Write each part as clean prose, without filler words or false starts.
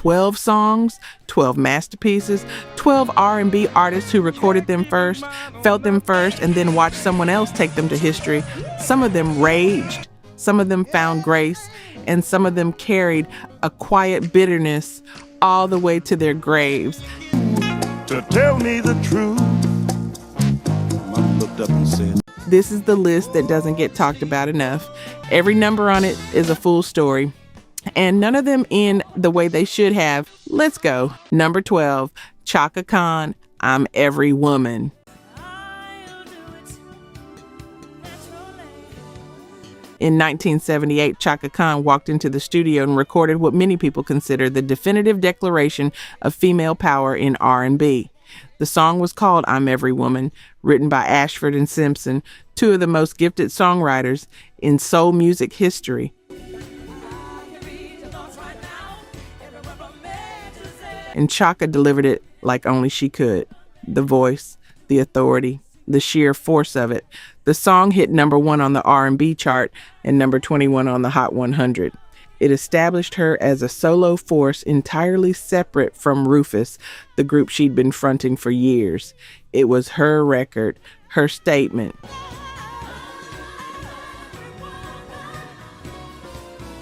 12 songs, 12 masterpieces, 12 R&B artists who recorded them first, felt them first, and then watched someone else take them to history. Some of them raged, some of them found grace, and some of them carried a quiet bitterness all the way to their graves. To tell me the truth, Mama looked up and said, this is the list that doesn't get talked about enough. Every number on it is a full story, and none of them end the way they should have. Let's go. Number 12, Chaka Khan, I'm Every Woman. In 1978, Chaka Khan walked into the studio and recorded what many people consider the definitive declaration of female power in R&B. The song was called I'm Every Woman, written by Ashford and Simpson, two of the most gifted songwriters in soul music history. And Chaka delivered it like only she could. The voice, the authority, the sheer force of it. The song hit number 1 on the R&B chart and number 21 on the Hot 100. It established her as a solo force entirely separate from Rufus, the group she'd been fronting for years. It was her record, her statement.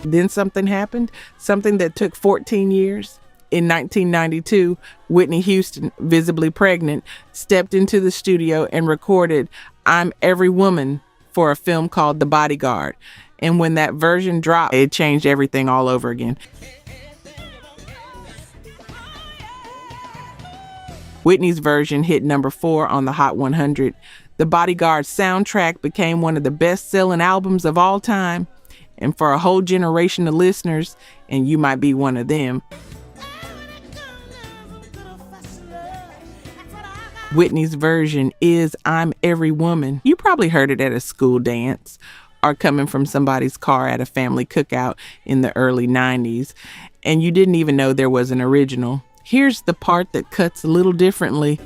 Then something happened, something that took 14 years. In 1992, Whitney Houston, visibly pregnant, stepped into the studio and recorded I'm Every Woman for a film called The Bodyguard. And when that version dropped, it changed everything all over again. Whitney's version hit number 4 on the Hot 100. The Bodyguard soundtrack became one of the best-selling albums of all time. And for a whole generation of listeners, and you might be one of them, Whitney's version is I'm Every Woman. You probably heard it at a school dance or coming from somebody's car at a family cookout in the early 90s, and you didn't even know there was an original. Here's the part that cuts a little differently.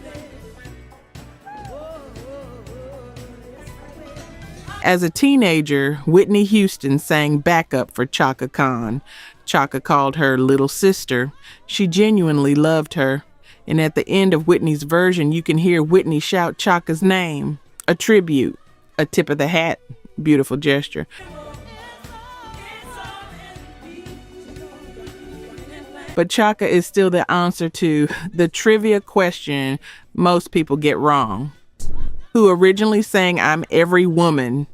As a teenager, Whitney Houston sang backup for Chaka Khan. Chaka called her little sister. She genuinely loved her. And at the end of Whitney's version, you can hear Whitney shout Chaka's name. A tribute, a tip of the hat, beautiful gesture. But Chaka is still the answer to the trivia question most people get wrong. Who originally sang I'm Every Woman?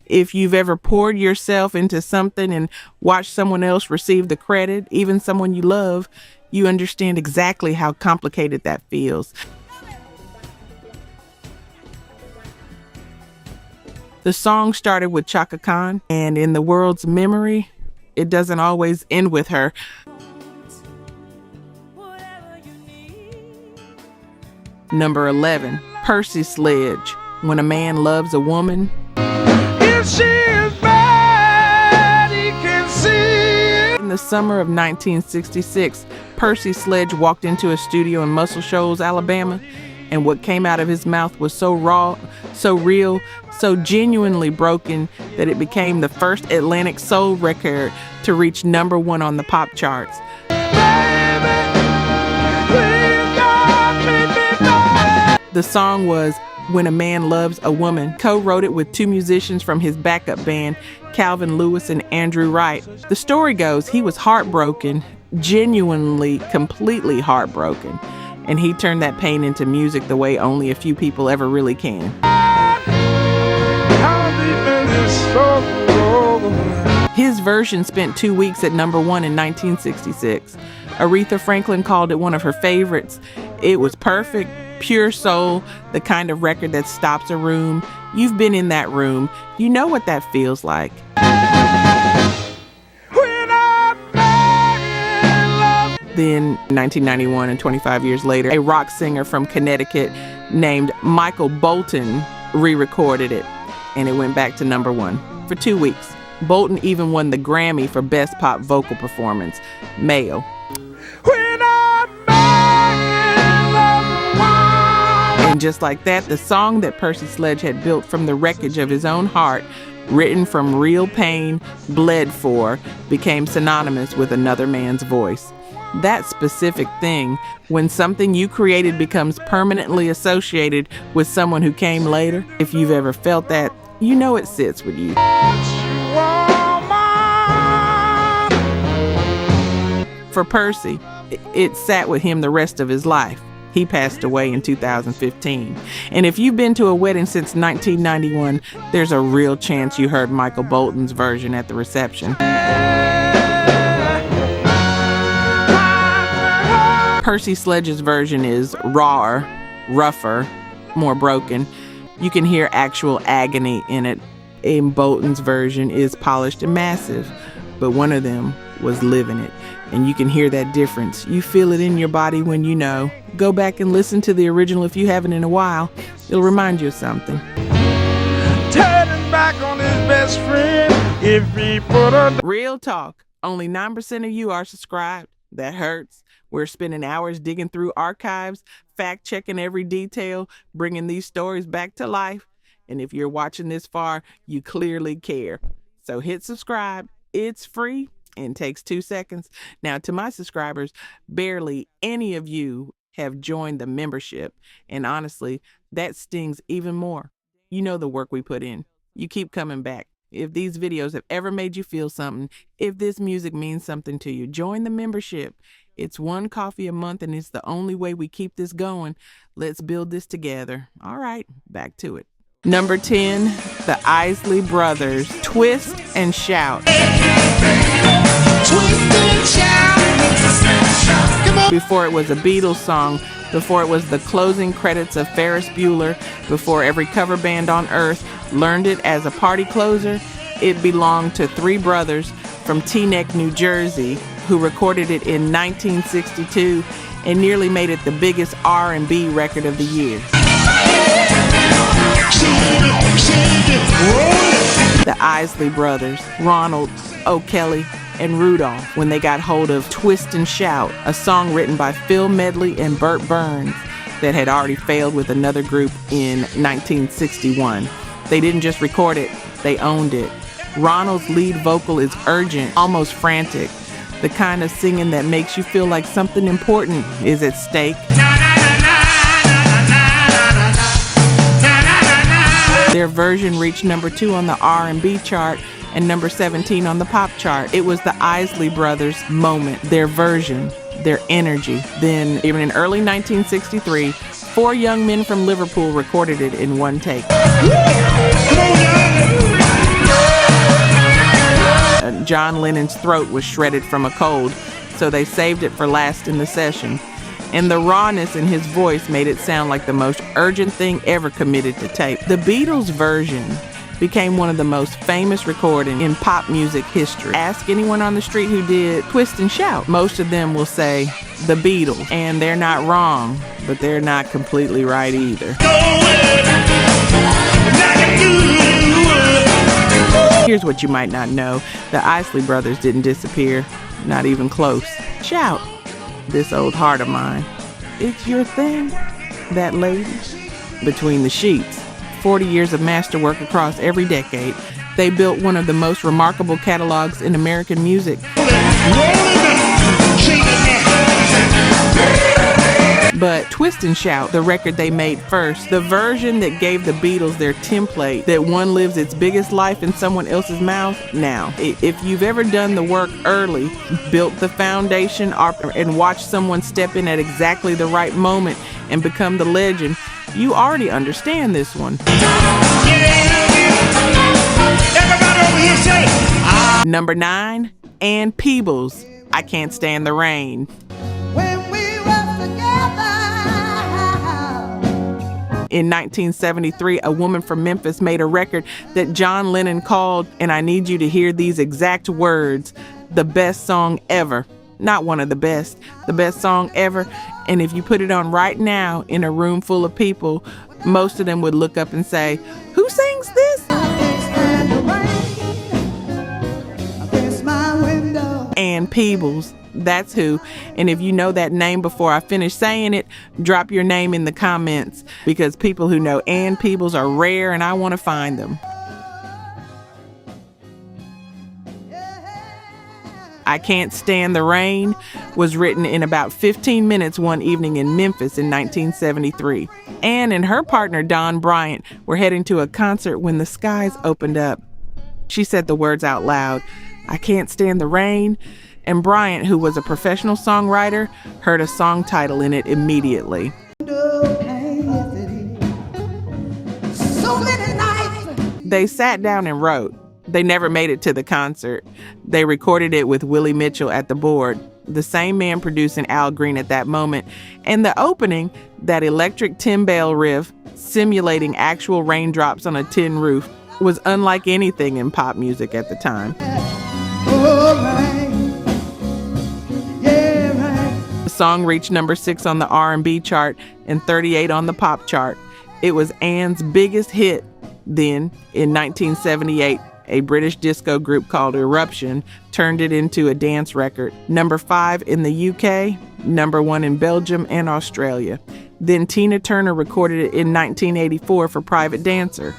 If you've ever poured yourself into something and watched someone else receive the credit, even someone you love, you understand exactly how complicated that feels. The song started with Chaka Khan, and in the world's memory, it doesn't always end with her. Number 11, Percy Sledge, When a Man Loves a Woman. if she is bad, he can see it. In the summer of 1966, Percy Sledge walked into a studio in Muscle Shoals, Alabama, and what came out of his mouth was so raw, so real, so genuinely broken that it became the first Atlantic soul record to reach number 1 on the pop charts. The song was When a Man Loves a Woman. Co-wrote it with 2 musicians from his backup band, Calvin Lewis and Andrew Wright. The story goes he was heartbroken, genuinely, completely heartbroken, and he turned that pain into music the way only a few people ever really can. His version spent 2 weeks at number 1 in 1966. Aretha Franklin called it one of her favorites. It was perfect, pure soul, the kind of record that stops a room. You've been in that room. You know what that feels like. Then, 1991 and 25 years later, a rock singer from Connecticut named Michael Bolton re-recorded it, and it went back to number 1 for 2 weeks. Bolton even won the Grammy for Best Pop Vocal Performance, Male. And just like that, the song that Percy Sledge had built from the wreckage of his own heart written from real pain, bled for, became synonymous with another man's voice. That specific thing, when something you created becomes permanently associated with someone who came later, if you've ever felt that, you know it sits with you. For Percy, it sat with him the rest of his life. He passed away in 2015. And if you've been to a wedding since 1991, there's a real chance you heard Michael Bolton's version at the reception. Percy Sledge's version is rawer, rougher, more broken. You can hear actual agony in it. And Bolton's version is polished and massive, but one of them was living it. And you can hear that difference. You feel it in your body when you know. Go back and listen to the original if you haven't in a while. It'll remind you of something. Turning back on his best friend if he put a... Real talk. Only 9% of you are subscribed. That hurts. We're spending hours digging through archives, fact-checking every detail, bringing these stories back to life. And if you're watching this far, you clearly care. So hit subscribe. It's free and takes 2 seconds. Now, to my subscribers, barely any of you have joined the membership. And honestly, that stings even more. You know the work we put in. You keep coming back. If these videos have ever made you feel something, if this music means something to you, join the membership. It's $1 coffee a month, and it's the only way we keep this going. Let's build this together. All right, back to it. Number 10, the Isley Brothers, Twist and Shout. Before it was a Beatles song, before it was the closing credits of Ferris Bueller, before every cover band on earth learned it as a party closer, it belonged to 3 brothers from Teaneck, New Jersey, who recorded it in 1962 and nearly made it the biggest R&B record of the year. The Isley Brothers, Ronald, O'Kelly, and Rudolph, when they got hold of Twist and Shout, a song written by Phil Medley and Burt Burns that had already failed with another group in 1961. They didn't just record it, they owned it. Ronald's lead vocal is urgent, almost frantic, the kind of singing that makes you feel like something important is at stake. Their version reached number 2 on the R&B chart and number 17 on the pop chart. It was the Isley Brothers' moment, their version, their energy. Then, even in early 1963, 4 young men from Liverpool recorded it in one take. John Lennon's throat was shredded from a cold, so they saved it for last in the session. And the rawness in his voice made it sound like the most urgent thing ever committed to tape. The Beatles' version became one of the most famous recordings in pop music history. Ask anyone on the street who did Twist and Shout. Most of them will say the Beatles, and they're not wrong, but they're not completely right either. Here's what you might not know. The Isley Brothers didn't disappear, not even close. Shout, this old heart of mine. It's your thing, that lady. Between the sheets, 40 years of masterwork across every decade, they built one of the most remarkable catalogs in American music. But Twist and Shout, the record they made first, the version that gave the Beatles their template, that one lives its biggest life in someone else's mouth. Now, if you've ever done the work early, built the foundation, and watched someone step in at exactly the right moment and become the legend, you already understand this one. Number 9, Ann Peebles, I Can't Stand the Rain. In 1973, a woman from Memphis made a record that John Lennon called, and I need you to hear these exact words, the best song ever. Not one of the best song ever. And if you put it on right now in a room full of people, most of them would look up and say, who sings this? Ann Peebles. That's who. And if you know that name before I finish saying it, drop your name in the comments, because people who know Ann Peebles are rare and I want to find them. I Can't Stand the Rain was written in about 15 minutes one evening in Memphis in 1973. Ann and her partner Don Bryant were heading to a concert when the skies opened up. She said the words out loud, "I can't stand the rain," and Bryant, who was a professional songwriter, heard a song title in it immediately. They sat down and wrote. They never made it to the concert. They recorded it with Willie Mitchell at the board, the same man producing Al Green at that moment. And the opening, that electric timbale riff simulating actual raindrops on a tin roof, was unlike anything in pop music at the time. The song reached number 6 on the R&B chart and 38 on the pop chart. It was Ann's biggest hit. Then, in 1978, a British disco group called Eruption turned it into a dance record. Number 5 in the UK, number 1 in Belgium and Australia. Then Tina Turner recorded it in 1984 for Private Dancer.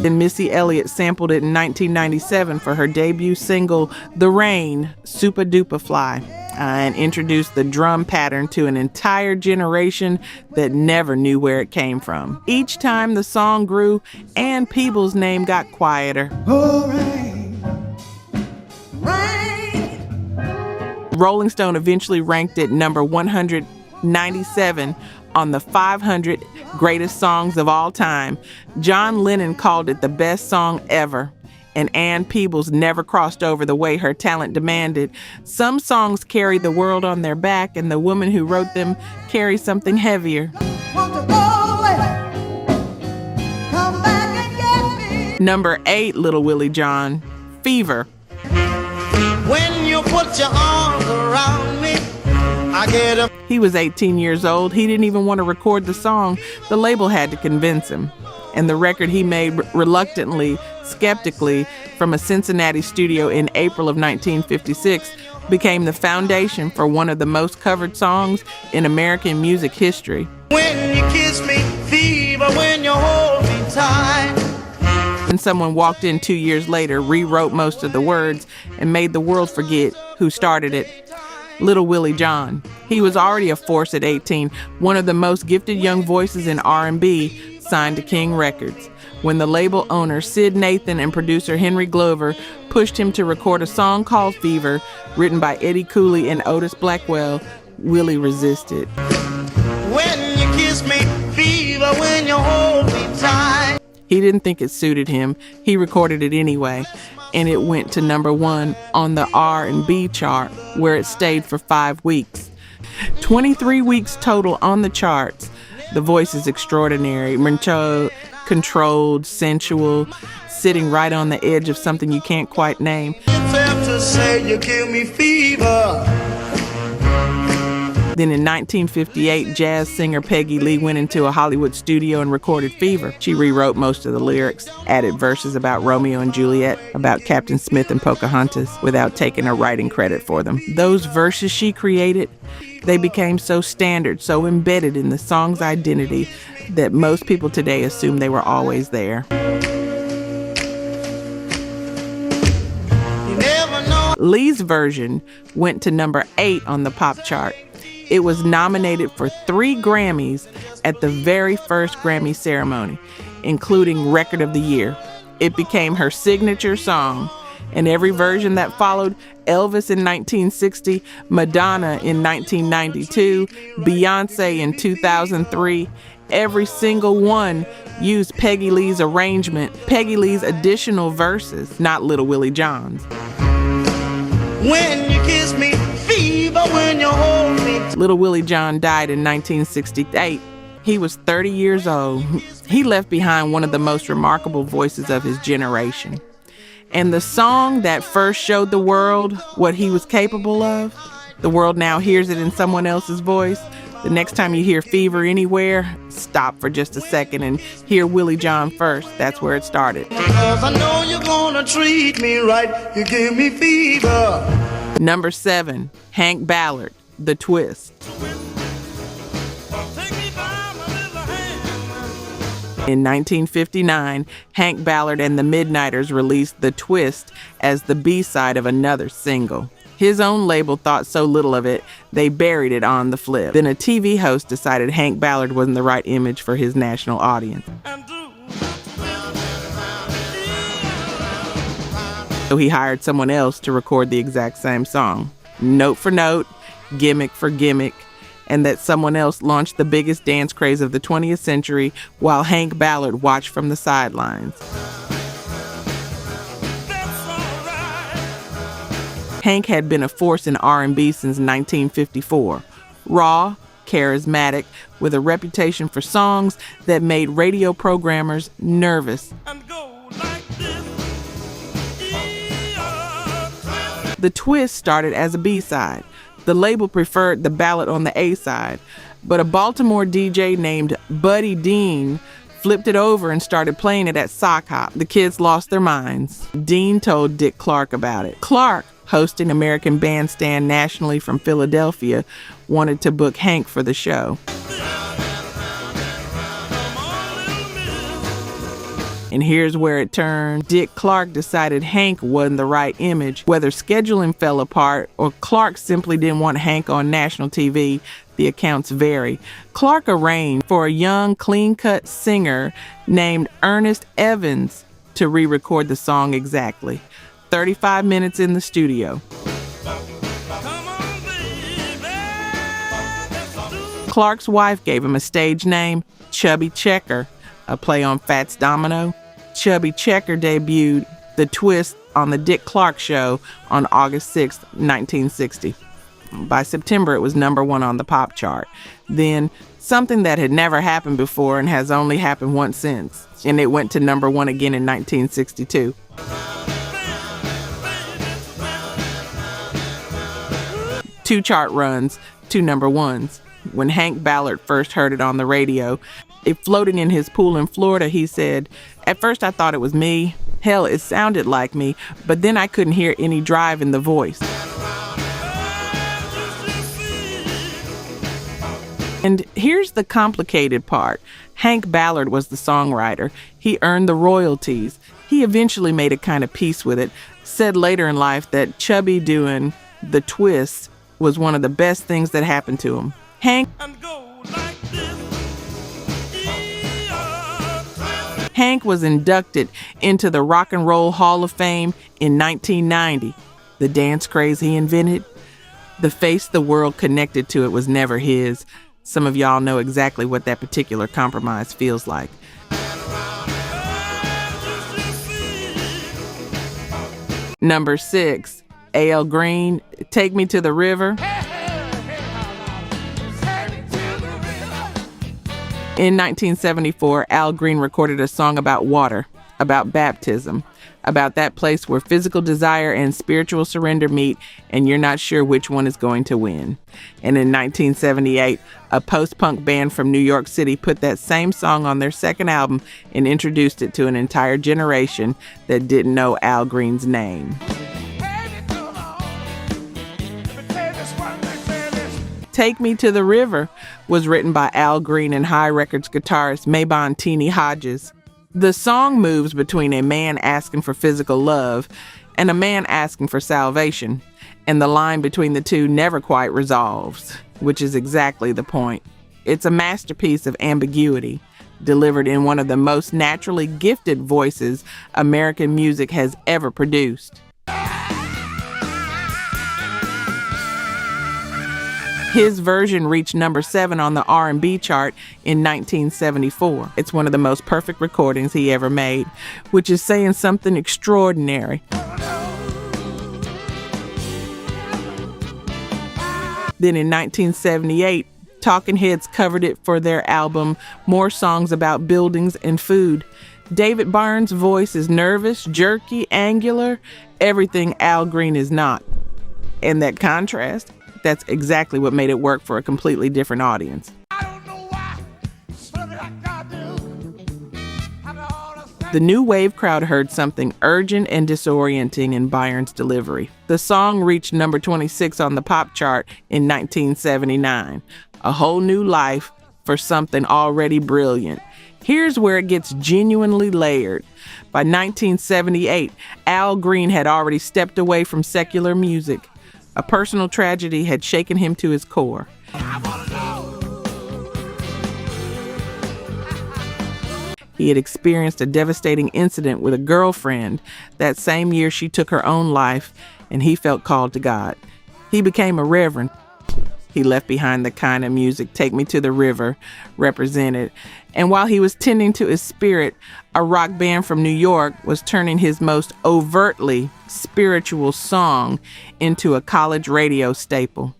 Then Missy Elliott sampled it in 1997 for her debut single, The Rain, Super Duper Fly, and introduced the drum pattern to an entire generation that never knew where it came from. Each time the song grew, Ann Peebles' name got quieter. Oh, rain, rain. Rolling Stone eventually ranked it number 197 on the 500 greatest songs of all time. John Lennon called it the best song ever, and Ann Peebles never crossed over the way her talent demanded. Some songs carry the world on their back, and the woman who wrote them carries something heavier. Number 8, Little Willie John, Fever. When you put your arms around me, I get a... He was 18 years old. He didn't even want to record the song. The label had to convince him. And the record he made reluctantly, skeptically, from a Cincinnati studio in April of 1956 became the foundation for one of the most covered songs in American music history. When you kiss me, fever, when you hold me tight. And someone walked in 2 years later, rewrote most of the words, and made the world forget who started it. Little Willie John. He was already a force at 18, one of the most gifted young voices in R&B, signed to King Records. When the label owner Sid Nathan and producer Henry Glover pushed him to record a song called Fever, written by Eddie Cooley and Otis Blackwell, Willie resisted. When you kiss me, fever, when you hold me tight. He didn't think it suited him. He recorded it anyway, and it went to number 1 on the R&B chart, where it stayed for 5 weeks. 23 weeks total on the charts. The voice is extraordinary, mature, controlled, sensual, sitting right on the edge of something you can't quite name. It's have to say you give me fever. Then in 1958, jazz singer Peggy Lee went into a Hollywood studio and recorded Fever. She rewrote most of the lyrics, added verses about Romeo and Juliet, about Captain Smith and Pocahontas, without taking a writing credit for them. Those verses she created, they became so standard, so embedded in the song's identity, that most people today assume they were always there. You never know. Lee's version went to number 8 on the pop chart. It was nominated for 3 Grammys at the very first Grammy ceremony, including Record of the Year. It became her signature song, and every version that followed, Elvis in 1960, Madonna in 1992, Beyonce in 2003, every single one used Peggy Lee's arrangement, Peggy Lee's additional verses, not Little Willie John's. When you kiss me, fever, when you hold me. Little Willie John died in 1968. He was 30 years old. He left behind one of the most remarkable voices of his generation. And the song that first showed the world what he was capable of, the world now hears it in someone else's voice. The next time you hear Fever anywhere, stop for just a second and hear Willie John first. That's where it started. Because I know you're gonna treat me right. You give me fever. Number 7, Hank Ballard, The Twist. Take me by my little hand. In 1959, Hank Ballard and the Midnighters released The Twist as the B-side of another single. His own label thought so little of it, they buried it on the flip. Then a TV host decided Hank Ballard wasn't the right image for his national audience. So he hired someone else to record the exact same song, note for note, gimmick for gimmick, and that someone else launched the biggest dance craze of the 20th century while Hank Ballard watched from the sidelines. Hank had been a force in R&B since 1954. Raw, charismatic, with a reputation for songs that made radio programmers nervous. The Twist started as a B-side. The label preferred the ballad on the A-side, but a Baltimore DJ named Buddy Dean flipped it over and started playing it at Sock Hop. The kids lost their minds. Dean told Dick Clark about it. Clark, hosting American Bandstand nationally from Philadelphia, wanted to book Hank for the show. And here's where it turned. Dick Clark decided Hank wasn't the right image. Whether scheduling fell apart or Clark simply didn't want Hank on national TV, the accounts vary. Clark arranged for a young, clean-cut singer named Ernest Evans to re-record the song exactly. 35 minutes in the studio. Clark's wife gave him a stage name, Chubby Checker, a play on Fats Domino. Chubby Checker debuted The Twist on The Dick Clark Show on August 6, 1960. By September, it was number one on the pop chart. Then, something that had never happened before and has only happened once since, and it went to number one again in 1962. Two chart runs, two number ones. When Hank Ballard first heard it on the radio, it floated in his pool in Florida. He said, "At first I thought it was me. Hell, it sounded like me, but then I couldn't hear any drive in the voice." And here's the complicated part. Hank Ballard was the songwriter. He earned the royalties. He eventually made a kind of peace with it, said later in life that Chubby doing The Twist was one of the best things that happened to him. Hank was inducted into the Rock and Roll Hall of Fame in 1990. The dance craze he invented, the face the world connected to it was never his. Some of y'all know exactly what that particular compromise feels like. Number 6, A.L. Green, Take Me to the River. In 1974, Al Green recorded a song about water, about baptism, about that place where physical desire and spiritual surrender meet and you're not sure which one is going to win. And in 1978, a post-punk band from New York City put that same song on their second album and introduced it to an entire generation that didn't know Al Green's name. Take Me to the River was written by Al Green and High Records guitarist Mabon Teenie Hodges. The song moves between a man asking for physical love and a man asking for salvation, and the line between the two never quite resolves, which is exactly the point. It's a masterpiece of ambiguity, delivered in one of the most naturally gifted voices American music has ever produced. His version reached number 7 on the R&B chart in 1974. It's one of the most perfect recordings he ever made, which is saying something extraordinary. Then in 1978, Talking Heads covered it for their album More Songs About Buildings and Food. David Byrne's voice is nervous, jerky, angular, everything Al Green is not. And that contrast, that's exactly what made it work for a completely different audience. The new wave crowd heard something urgent and disorienting in Byrne's delivery. The song reached number 26 on the pop chart in 1979. A whole new life for something already brilliant. Here's where it gets genuinely layered. By 1978, Al Green had already stepped away from secular music. A personal tragedy had shaken him to his core. He had experienced a devastating incident with a girlfriend. That same year, she took her own life, and he felt called to God. He became a reverend. He left behind the kind of music Take Me to the River represented. And while he was tending to his spirit, a rock band from New York was turning his most overtly spiritual song into a college radio staple.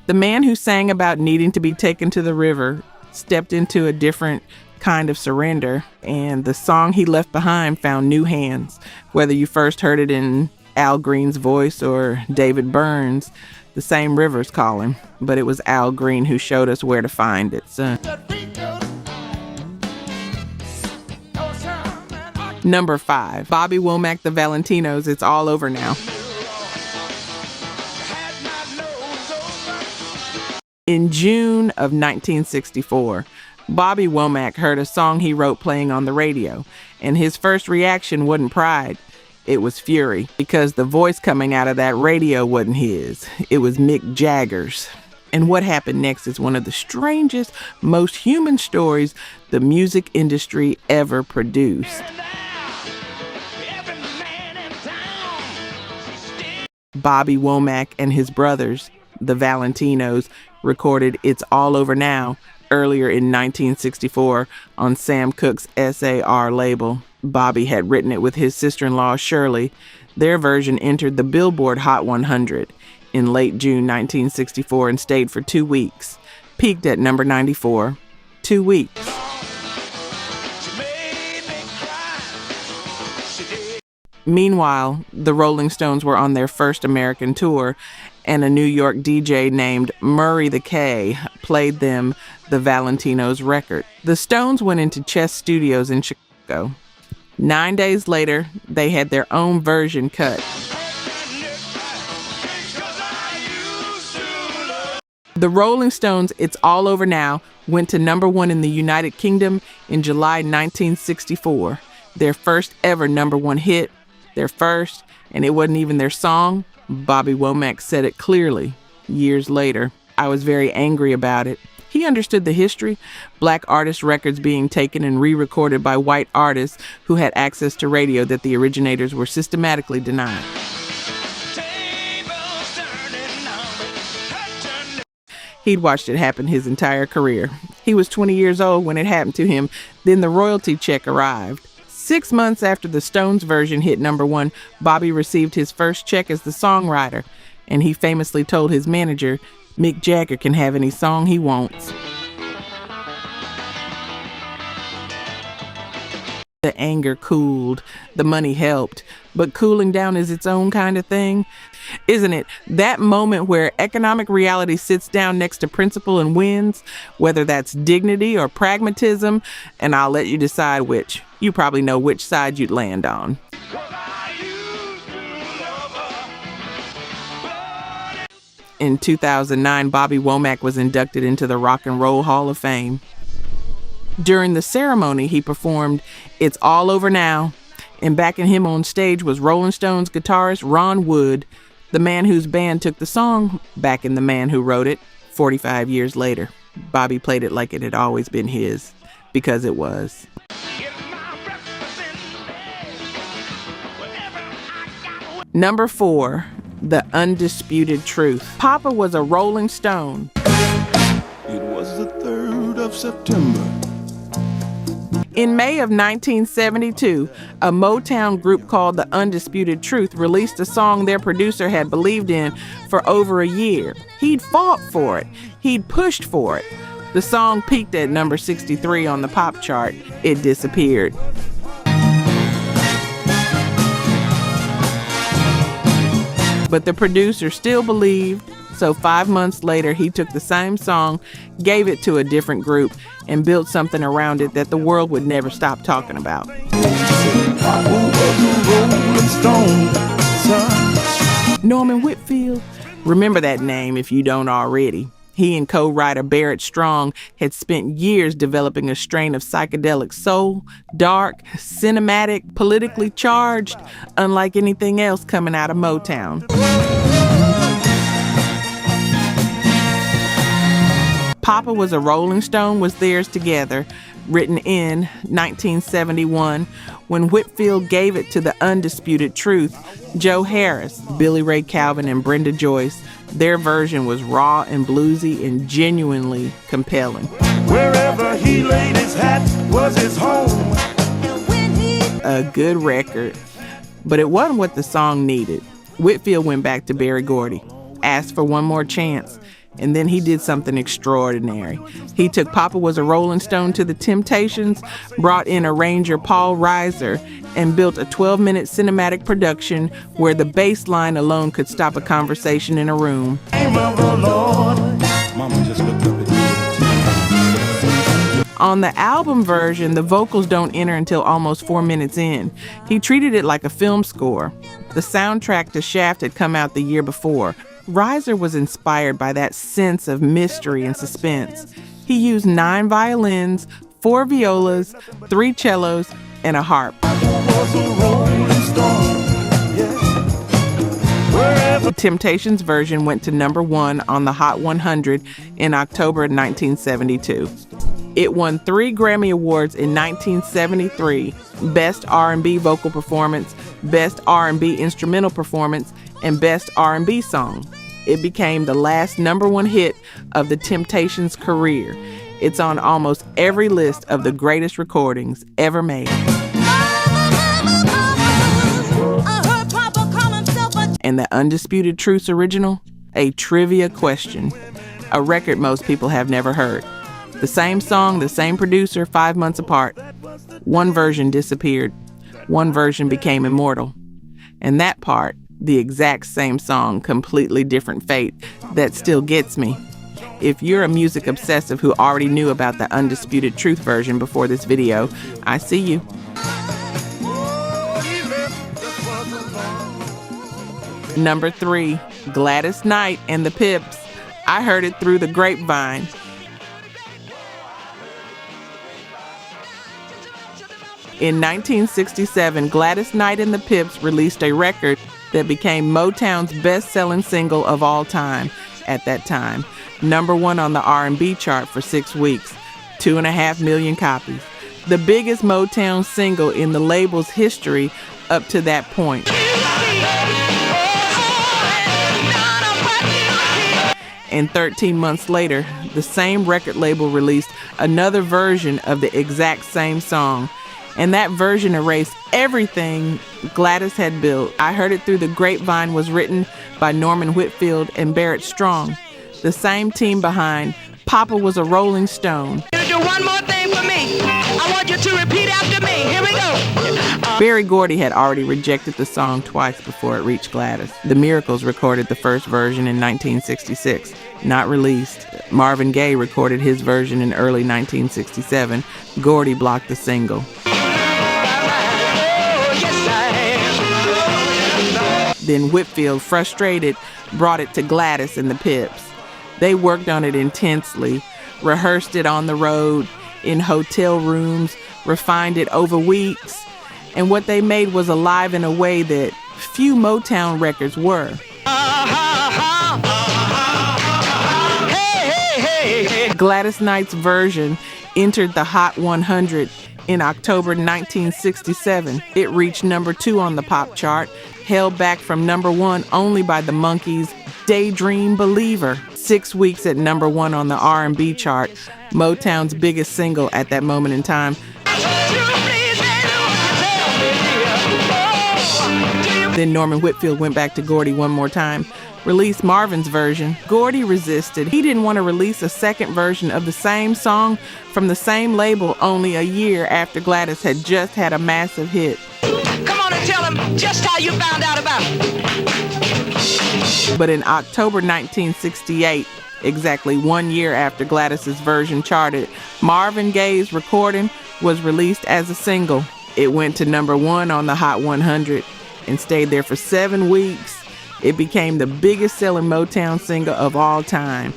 The man who sang about needing to be taken to the river stepped into a different kind of surrender, and the song he left behind found new hands. Whether you first heard it in Al Green's voice or David Byrne's, the same river's calling, but it was Al Green who showed us where to find it, son. Number 5, Bobby Womack, The Valentinos, It's All Over Now. In June of 1964, Bobby Womack heard a song he wrote playing on the radio, and his first reaction wasn't pride. It was fury, because the voice coming out of that radio wasn't his. It was Mick Jagger's. And what happened next is one of the strangest, most human stories the music industry ever produced. Bobby Womack and his brothers, the Valentinos, recorded It's All Over Now earlier in 1964 on Sam Cooke's SAR label. Bobby had written it with his sister-in-law, Shirley. Their version entered the Billboard Hot 100 in late June 1964 and stayed for 2 weeks. Peaked at number 94. 2 weeks. Meanwhile, the Rolling Stones were on their first American tour, and a New York DJ named Murray the K played them the Valentinos record. The Stones went into Chess Studios in Chicago. 9 days later, they had their own version cut. The Rolling Stones' It's All Over Now went to number 1 in the United Kingdom in July 1964. Their first ever number 1 hit. Their first, and it wasn't even their song. Bobby Womack said it clearly years later. I was very angry about it. He understood the history, black artist records being taken and re-recorded by white artists who had access to radio that the originators were systematically denied. He'd watched it happen his entire career. He was 20 years old when it happened to him. Then the royalty check arrived. 6 months after the Stones version hit number 1, Bobby received his first check as the songwriter, and he famously told his manager, Mick Jagger can have any song he wants. The anger cooled, the money helped, but cooling down is its own kind of thing. Isn't it? That moment where economic reality sits down next to principle and wins, whether that's dignity or pragmatism, and I'll let you decide which. You probably know which side you'd land on. In 2009, Bobby Womack was inducted into the Rock and Roll Hall of Fame. During the ceremony, he performed It's All Over Now, and backing him on stage was Rolling Stones guitarist Ron Wood, the man whose band took the song back in the man who wrote it 45 years later. Bobby played it like it had always been his, because it was. Number 4, The Undisputed Truth. Papa was a Rolling Stone. It was the 3rd of September. In May of 1972, a Motown group called The Undisputed Truth released a song their producer had believed in for over a year. He'd fought for it. He'd pushed for it. The song peaked at number 63 on the pop chart. It disappeared. But the producer still believed, so 5 months later he took the same song, gave it to a different group, and built something around it that the world would never stop talking about. Norman Whitfield. Remember that name if you don't already. He and co-writer Barrett Strong had spent years developing a strain of psychedelic soul, dark, cinematic, politically charged, unlike anything else coming out of Motown. Papa Was a Rolling Stone was theirs together, written in 1971, when Whitfield gave it to the Undisputed Truth, Joe Harris, Billy Ray Calvin, and Brenda Joyce. Their version was raw and bluesy and genuinely compelling. Wherever he laid his hat was his home. A good record, but it wasn't what the song needed. Whitfield went back to Berry Gordy, asked for one more chance, and then he did something extraordinary. He took Papa Was a Rolling Stone to the Temptations, brought in arranger Paul Reiser, and built a 12-minute cinematic production where the bass line alone could stop a conversation in a room. Mama just looked up at you. On the album version, the vocals don't enter until almost 4 minutes in. He treated it like a film score. The soundtrack to Shaft had come out the year before. Reiser was inspired by that sense of mystery and suspense. He used 9 violins, 4 violas, 3 cellos, and a harp. The Temptations version went to number 1 on the Hot 100 in October 1972. It won 3 Grammy Awards in 1973, Best R&B Vocal Performance, Best R&B Instrumental Performance, and Best R&B Song. It became the last number 1 hit of the Temptations' career. It's on almost every list of the greatest recordings ever made. And the Undisputed Truth original? A trivia question. A record most people have never heard. The same song, the same producer, 5 months apart. One version disappeared. One version became immortal. And that part, the exact same song, completely different fate, that still gets me. If you're a music obsessive who already knew about the Undisputed Truth version before this video, I see you. Number 3, Gladys Knight and the Pips. I heard it through the grapevine. In 1967, Gladys Knight and the Pips released a record that became Motown's best-selling single of all time at that time. Number 1 on the R&B chart for 6 weeks, 2.5 million copies. The biggest Motown single in the label's history up to that point. And 13 months later, the same record label released another version of the exact same song. And that version erased everything Gladys had built. I Heard It Through the Grapevine was written by Norman Whitfield and Barrett Strong, the same team behind Papa Was a Rolling Stone. Do one more thing for me. I want you to repeat after me. Here we go. Berry Gordy had already rejected the song twice before it reached Gladys. The Miracles recorded the first version in 1966, not released. Marvin Gaye recorded his version in early 1967. Gordy blocked the single. Then Whitfield, frustrated, brought it to Gladys and the Pips. They worked on it intensely, rehearsed it on the road, in hotel rooms, refined it over weeks, and what they made was alive in a way that few Motown records were. Gladys Knight's version entered the Hot 100 in October 1967. It reached number 2 on the pop chart, held back from number 1 only by the Monkees' Daydream Believer. 6 weeks at number 1 on the R&B chart, Motown's biggest single at that moment in time. Then Norman Whitfield went back to Gordy one more time, released Marvin's version. Gordy resisted. He didn't want to release a second version of the same song from the same label only a year after Gladys had just had a massive hit. Come on and tell them just how you found out about it. But in October 1968, exactly 1 year after Gladys's version charted, Marvin Gaye's recording was released as a single. It went to number 1 on the Hot 100 and stayed there for 7 weeks. It became the biggest selling Motown single of all time.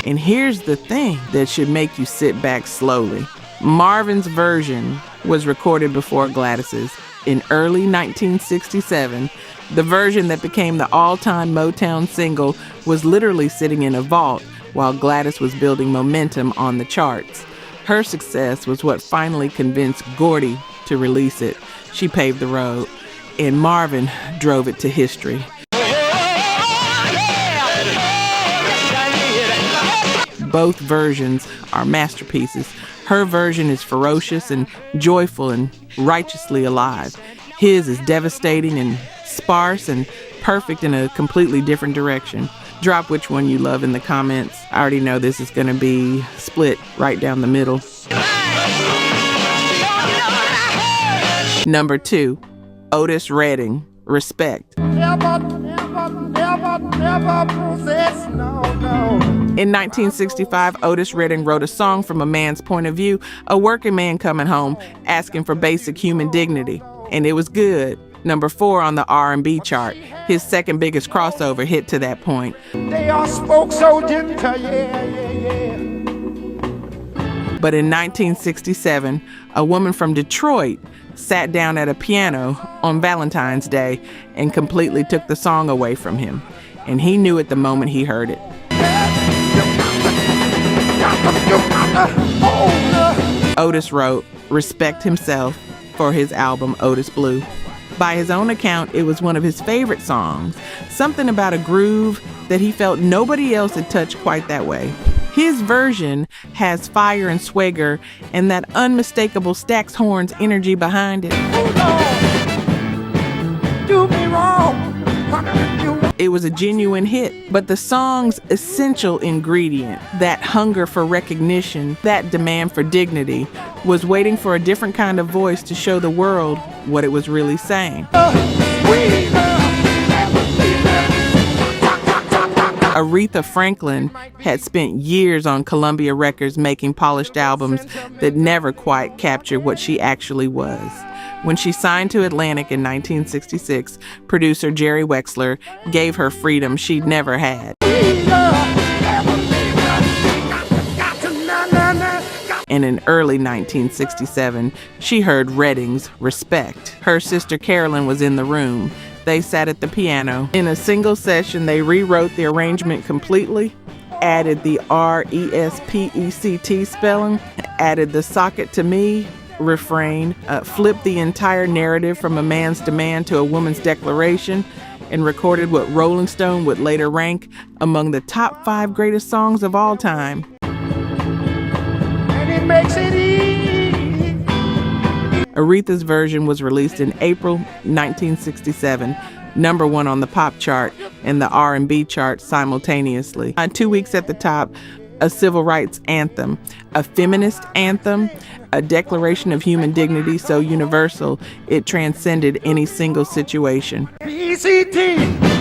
And here's the thing that should make you sit back slowly. Marvin's version was recorded before Gladys's in early 1967. The version that became the all-time Motown single was literally sitting in a vault while Gladys was building momentum on the charts. Her success was what finally convinced Gordy to release it. She paved the road, and Marvin drove it to history. Both versions are masterpieces. Her version is ferocious and joyful and righteously alive. His is devastating and sparse and perfect in a completely different direction. Drop which one you love in the comments. I already know this is going to be split right down the middle. Number 2, Otis Redding, Respect. Never possess, no. In 1965, Otis Redding wrote a song from a man's point of view, a working man coming home asking for basic human dignity. And it was good. Number 4 on the R&B chart, his second biggest crossover hit to that point. They all spoke so gentle, yeah. But in 1967, a woman from Detroit sat down at a piano on Valentine's Day and completely took the song away from him. And he knew it the moment he heard it. Otis wrote Respect himself for his album Otis Blue. By his own account, it was one of his favorite songs, something about a groove that he felt nobody else had touched quite that way. His version has fire and swagger and that unmistakable Stax horns energy behind it. Do me wrong. It was a genuine hit, but the song's essential ingredient, that hunger for recognition, that demand for dignity, was waiting for a different kind of voice to show the world what it was really saying. Aretha Franklin had spent years on Columbia Records making polished albums that never quite captured what she actually was. When she signed to Atlantic in 1966, producer Jerry Wexler gave her freedom she'd never had. And in early 1967, she heard Redding's Respect. Her sister Carolyn was in the room. They sat at the piano. In a single session, they rewrote the arrangement completely, added the R-E-S-P-E-C-T spelling, added the socket to me refrain, flipped the entire narrative from a man's demand to a woman's declaration, and recorded what Rolling Stone would later rank among the top 5 greatest songs of all time. And it makes it easy. Aretha's version was released in April 1967, number 1 on the pop chart and the R&B chart simultaneously. 2 weeks at the top, a civil rights anthem, a feminist anthem, a declaration of human dignity so universal it transcended any single situation. B-E-C-T,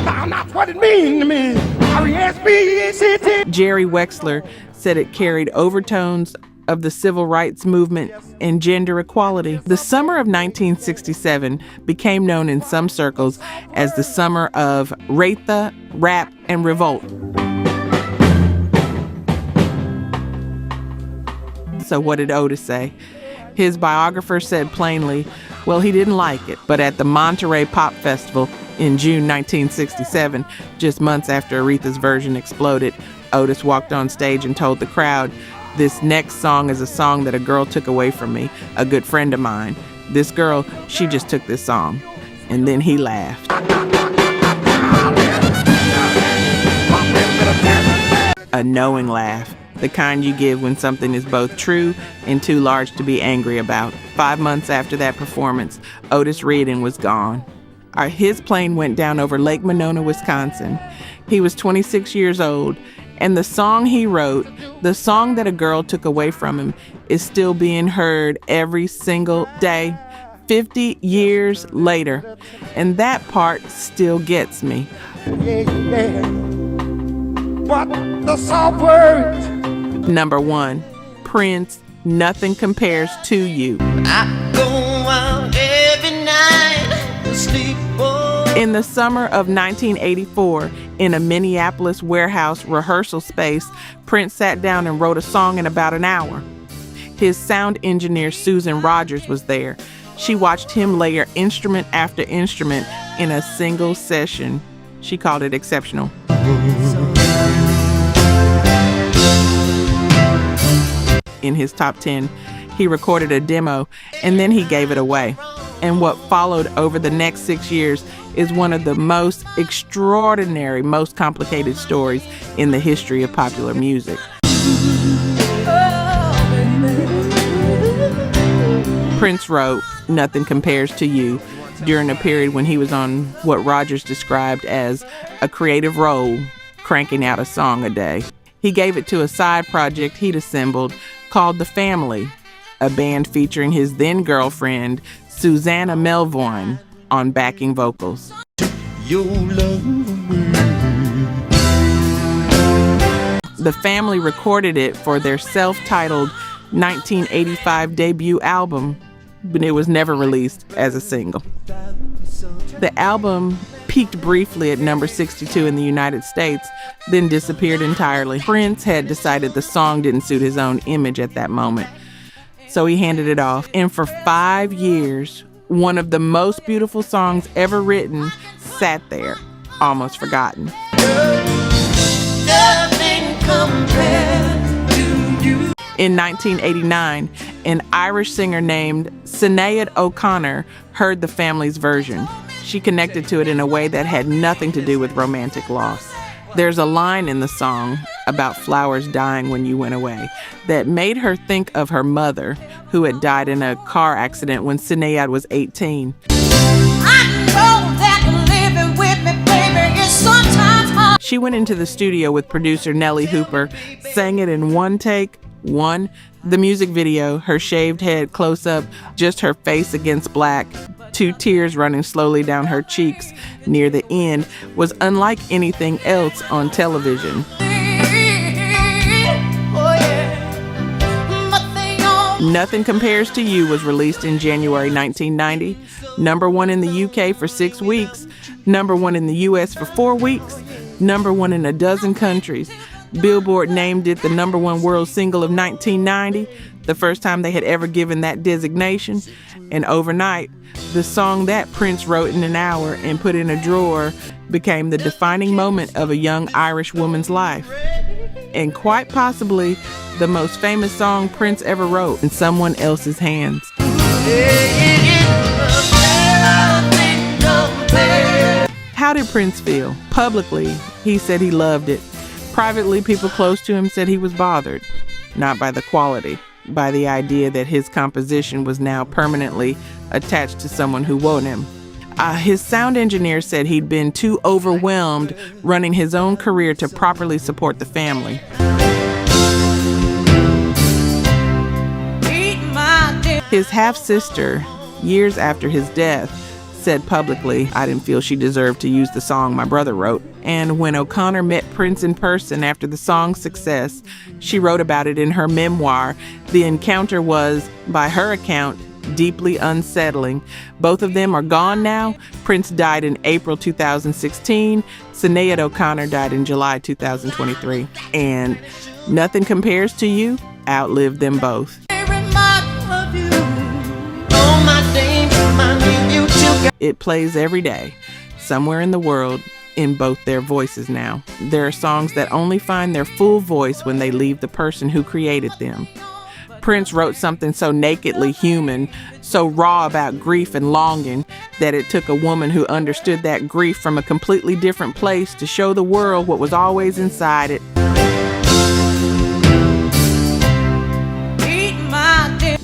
found out what it means to me. R-E-S-P-E-C-T. Jerry Wexler said it carried overtones of the civil rights movement and gender equality. The summer of 1967 became known in some circles as the summer of Retha, rap, and revolt. So what did Otis say? His biographer said plainly, well, he didn't like it, but at the Monterey Pop Festival in June 1967, just months after Aretha's version exploded, Otis walked on stage and told the crowd, this next song is a song that a girl took away from me, a good friend of mine. This girl, she just took this song. And then he laughed. A knowing laugh. The kind you give when something is both true and too large to be angry about. 5 months after that performance, Otis Redding was gone. His plane went down over Lake Monona, Wisconsin. He was 26 years old, and the song he wrote, the song that a girl took away from him, is still being heard every single day, 50 years later. And that part still gets me. Yeah. But the soft words. Number 1, Prince, Nothing Compares to You. I go out every night to sleep. In the summer of 1984, In a Minneapolis warehouse rehearsal space, Prince sat down and wrote a song in about an hour. His sound engineer, Susan Rogers, was there. She watched him layer instrument after instrument in a single session. She called it exceptional. In his top 10, he recorded a demo and then he gave it away. And what followed over the next 6 years is one of the most extraordinary, most complicated stories in the history of popular music. Prince wrote Nothing Compares to You during a period when he was on what Rogers described as a creative roll, cranking out a song a day. He gave it to a side project he'd assembled called The Family, a band featuring his then girlfriend, Susanna Melvoin, on backing vocals. The Family recorded it for their self-titled 1985 debut album, but it was never released as a single. The album peaked briefly at number 62 in the United States, then disappeared entirely. Prince had decided the song didn't suit his own image at that moment, so he handed it off. And for 5 years, one of the most beautiful songs ever written sat there, almost forgotten. In 1989, an Irish singer named Sinead O'Connor heard the Family's version. She connected to it in a way that had nothing to do with romantic loss. There's a line in the song about flowers dying when you went away that made her think of her mother, who had died in a car accident when Sinead was 18. She went into the studio with producer Nellie Hooper, sang it in one take. The music video, her shaved head close up, just her face against black, 2 tears running slowly down her cheeks near the end, was unlike anything else on television. Nothing Compares to You was released in January 1990, number 1 in the UK for 6 weeks, number 1 in the US for 4 weeks, number 1 in a dozen countries. Billboard named it the number 1 world single of 1990, the first time they had ever given that designation. And overnight, the song that Prince wrote in an hour and put in a drawer became the defining moment of a young Irish woman's life. And quite possibly the most famous song Prince ever wrote in someone else's hands. How did Prince feel? Publicly, he said he loved it. Privately, people close to him said he was bothered, not by the quality, by the idea that his composition was now permanently attached to someone who wrote him. His sound engineer said he'd been too overwhelmed running his own career to properly support the family. His half-sister, years after his death, said publicly, "I didn't feel she deserved to use the song my brother wrote." And when O'Connor met Prince in person after the song's success, she wrote about it in her memoir. The encounter was, by her account, deeply unsettling. Both of them are gone now. Prince died in April 2016. Sinead O'Connor died in July 2023. And Nothing Compares to You outlived them both. It plays every day, somewhere in the world, in both their voices now. There are songs that only find their full voice when they leave the person who created them. Prince wrote something so nakedly human, so raw about grief and longing, that it took a woman who understood that grief from a completely different place to show the world what was always inside it.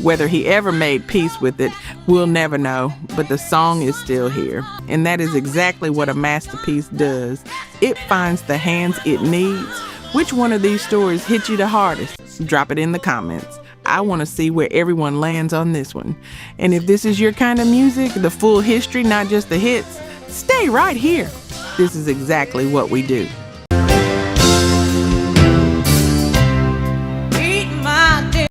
Whether he ever made peace with it, we'll never know, but the song is still here. And that is exactly what a masterpiece does. It finds the hands it needs. Which one of these stories hit you the hardest? Drop it in the comments. I want to see where everyone lands on this one. And if this is your kind of music, the full history, not just the hits, stay right here. This is exactly what we do.